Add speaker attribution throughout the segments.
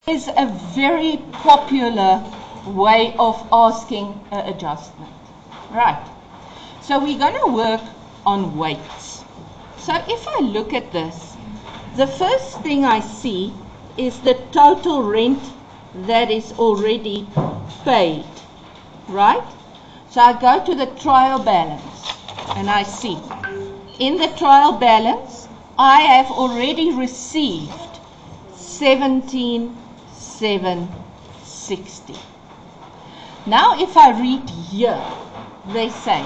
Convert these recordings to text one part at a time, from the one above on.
Speaker 1: is a very popular way of asking an adjustment. Right. So we're going to work on weights. So if I look at this, the first thing I see is the total rent that is already paid. Right? So I go to the trial balance and I see in the trial balance I have already received 17,760. Now if I read here, they say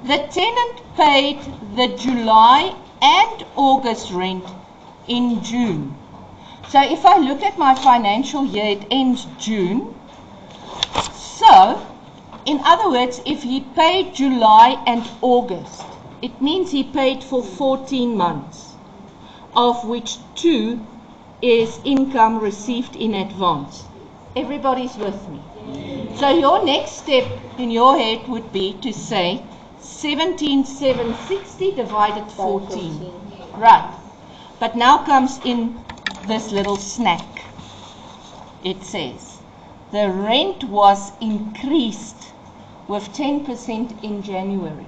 Speaker 1: the tenant paid the July and August rent in June. So if I look at my financial year, it ends June. So, in other words, if he paid July and August, it means he paid for 14 months, of which 2 is income received in advance. Everybody's with me? So your next step in your head would be to say 17,760 divided 14. Right. But now comes in this little snack. It says the rent was increased with 10% in January.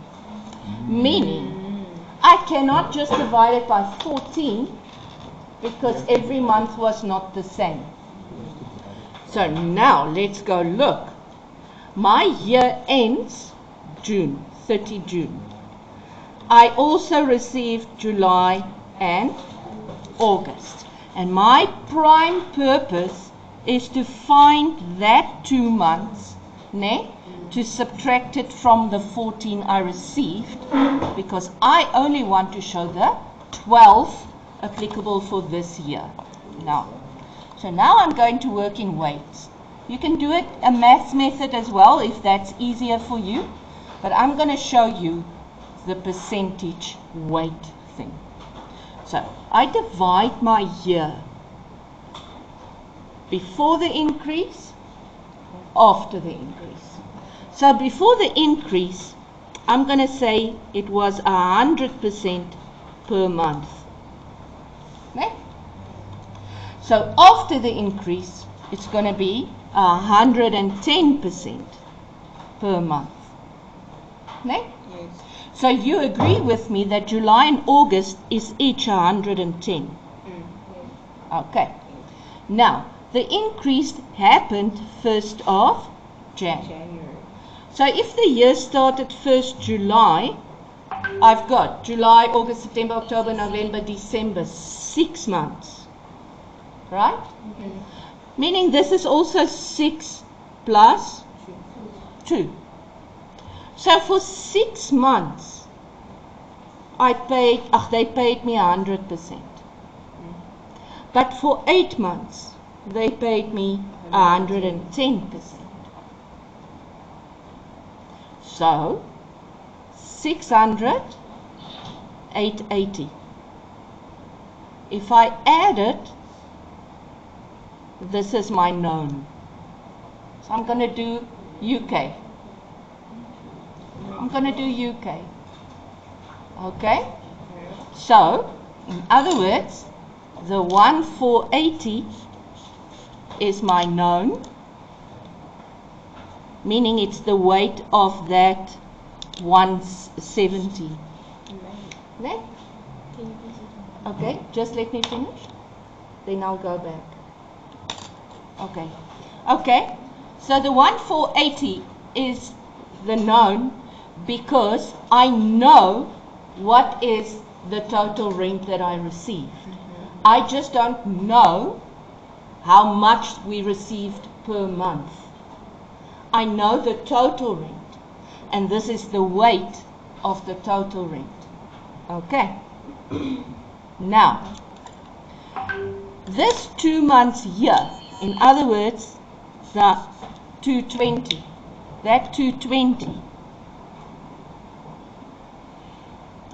Speaker 1: Meaning, I cannot just divide it by 14 because every month was not the same. So now let's go look. My year ends June, 30 June. I also received July and August. And my prime purpose is to find that 2 months, to subtract it from the 14 I received, because I only want to show the 12 applicable for this year. So now I'm going to work in weights. You can do it a maths method as well if that's easier for you, but I'm going to show you the percentage weight thing. So I divide my year before the increase, after the increase. So before the increase, I'm going to say it was 100% per month. Okay? So after the increase, it's going to be 110% per month. Okay?
Speaker 2: Yes.
Speaker 1: So you agree with me that July and August is each 110. Okay. Now, the increase happened 1st of January. So if the year started 1st July, I've got July, August, September, October, November, December, 6 months. Right? Meaning this is also 6 plus 2. So for 6 months, they paid me 100%. But for 8 months, they paid me 110%. So, 600, 880. If I add it, this is my known. So I'm going to do UK. I'm going to do UK. Okay? So, in other words, the 1480 is my known, meaning it's the weight of that 170. No? Okay, just let me finish. Then I'll go back. Okay. Okay, so the 1480 is the known because I know what is the total rent that I received. I just don't know how much we received per month. I know the total rent, and this is the weight of the total rent. Okay. Now, this 2 months here, in other words, the 220, that 220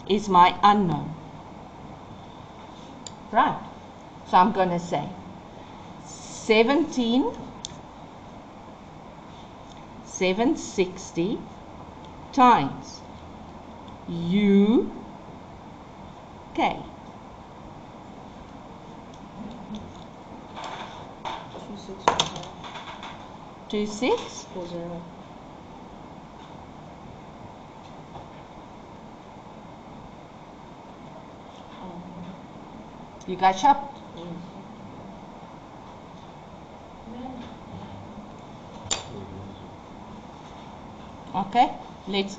Speaker 1: is my unknown. Right. So I'm going to say 17,760 times UK. 2640. You got shocked? Okay, let's